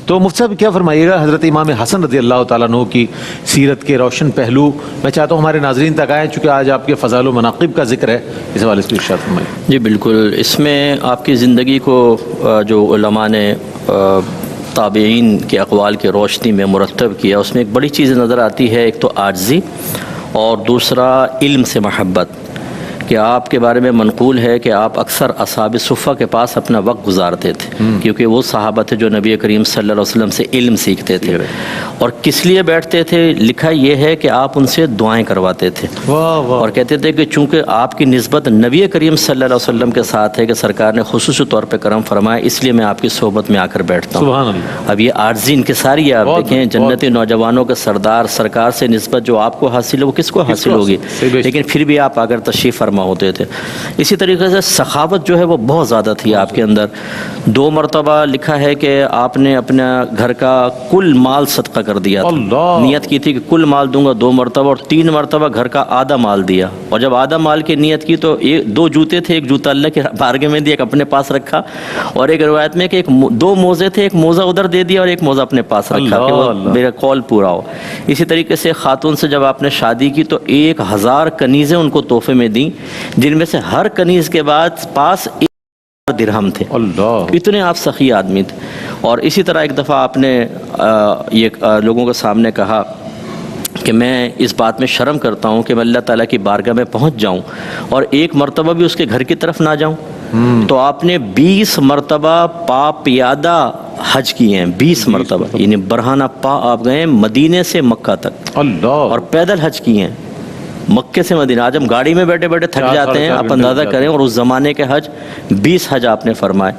تو مفتی صاحب کیا فرمائیے گا حضرت امام حسن رضی اللہ تعالیٰ عنہ کی سیرت کے روشن پہلو میں چاہتا ہوں ہمارے ناظرین تک آئیں، چونکہ آج آپ کے فضائل و مناقب کا ذکر ہے، اس حوالے سے ارشاد فرمائیے۔ جی بالکل، اس میں آپ کی زندگی کو جو علماء نے تابعین کے اقوال کی روشنی میں مرتب کیا، اس میں ایک بڑی چیز نظر آتی ہے، ایک تو عاجزی اور دوسرا علم سے محبت، کہ آپ کے بارے میں منقول ہے کہ آپ اکثر اصحاب صفہ کے پاس اپنا وقت گزارتے تھے، کیونکہ وہ صحابہ تھے جو نبی کریم صلی اللہ علیہ وسلم سے علم سیکھتے تھے، اور کس لیے بیٹھتے تھے؟ لکھا یہ ہے کہ آپ ان سے دعائیں کرواتے تھے، اور کہتے تھے کہ چونکہ آپ کی نسبت نبی کریم صلی اللہ علیہ وسلم کے ساتھ ہے کہ سرکار نے خصوصی طور پہ کرم فرمایا، اس لیے میں آپ کی صحبت میں آ کر بیٹھتا ہوں۔ سبحان اللہ۔ اب یہ عارضی انکساری ہے، آپ دیکھیں جنتی نوجوانوں کے سردار سرکار سے نسبت جو آپ کو حاصل ہے وہ کس کو حاصل ہوگی، لیکن پھر بھی آپ آ کر تشریف فرما ہوتے تھے۔ اسی طریقے سے سخاوت جو ہے وہ بہت زیادہ تھی آپ کے اندر۔ 2 مرتبہ لکھا ہے کہ آپ نے اپنا گھر کا کل مال صدقہ کر دیا تھا، نیت کی تھی کہ کل مال دوں گا 2 مرتبہ، اور 3 مرتبہ گھر کا آدھا مال دیا، اور جب آدھا مال کی نیت کی تو 2 جوتے تھے، ایک جوتا اللہ کے بارگاہ میں دیا، ایک اپنے پاس رکھا، اور ایک روایت میں کہ 2 موزے تھے، ایک موزہ ادھر دے دیا اور ایک موزہ اپنے پاس رکھا کہ وہ میرا قول پورا ہو۔ اسی طریقے سے خاتون سے جب آپ نے شادی کی تو 1000 کنیزیں ان کو تحفے میں دیں، جن میں سے ہر کنیز کے بعد پاس 1 درہم تھے، اتنے آپ سخی آدمی تھے۔ اور اسی طرح ایک دفعہ آپ نے یہ لوگوں کے سامنے کہا کہ میں اس بات میں شرم کرتا ہوں کہ میں اللہ تعالیٰ کی بارگاہ میں پہنچ جاؤں اور ایک مرتبہ بھی اس کے گھر کی طرف نہ جاؤں، تو آپ نے 20 مرتبہ پا پیادہ حج کیے ہیں، 20 مرتبہ، یعنی برہنہ پا آپ گئے مدینے سے مکہ تک، اور پیدل حج کیے ہیں مکے سے مدینہ۔ آج ہم گاڑی میں بیٹھے بیٹھے تھک جاتے ہیں، آپ اندازہ کریں، اور اس زمانے کے حج 20 حج آپ نے فرمائے۔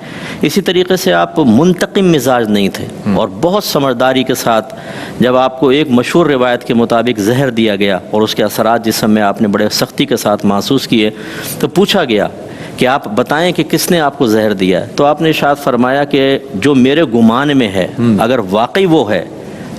اسی طریقے سے آپ منتقم مزاج نہیں تھے، اور بہت سمجھداری کے ساتھ جب آپ کو ایک مشہور روایت کے مطابق زہر دیا گیا اور اس کے اثرات جسم میں آپ نے بڑے سختی کے ساتھ محسوس کیے، تو پوچھا گیا کہ آپ بتائیں کہ کس نے آپ کو زہر دیا ہے، تو آپ نے ارشاد فرمایا کہ جو میرے گمان میں ہے، اگر واقعی وہ ہے،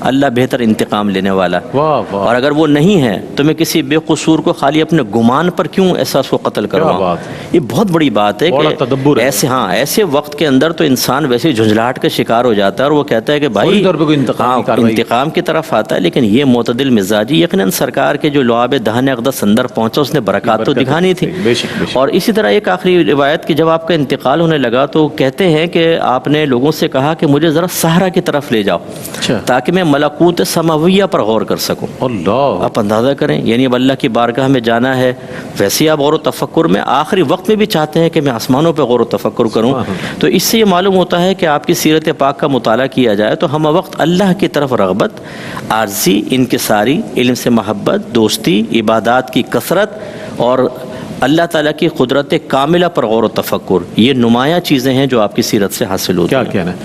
اللہ بہتر انتقام لینے والا ہے، اور اگر وہ نہیں ہے تو میں کسی بے قصور کو خالی اپنے گمان پر کیوں احساس کو قتل کرواؤں۔ یہ بہت بڑی بات ہے کہ ایسے وقت کے اندر تو انسان ویسے جھنجھلاہٹ کا شکار ہو جاتا ہے، اور وہ کہتا ہے کہ بھائی انتقام کی طرف آتا ہے، لیکن یہ معتدل مزاجی یقیناً سرکار کے جو لعاب دہن اقدس اندر پہنچا اس نے برکات تو دکھانی تھی۔ اور اسی طرح ایک آخری روایت کہ جب آپ کا انتقال ہونے لگا تو کہتے ہیں کہ آپ نے لوگوں سے کہا کہ مجھے ذرا صحرا کی طرف لے جاؤ تاکہ میں ملکوت سماویہ پر غور کر سکوں۔ آپ اندازہ کریں، یعنی اب اللہ کی بارگاہ میں جانا ہے، ویسے آپ غور و تفکر میں آخری وقت میں بھی چاہتے ہیں کہ میں آسمانوں پہ غور و تفکر کروں۔ تو اس سے یہ معلوم ہوتا ہے کہ آپ کی سیرت پاک کا مطالعہ کیا جائے تو ہم وقت اللہ کی طرف رغبت، عاجزی، انکساری، علم سے محبت، دوستی، عبادات کی کثرت، اور اللہ تعالیٰ کی قدرت کاملہ پر غور و تفکر، یہ نمایاں چیزیں ہیں جو آپ کی سیرت سے حاصل ہوتی ہیں۔ کیا کہنا ہے۔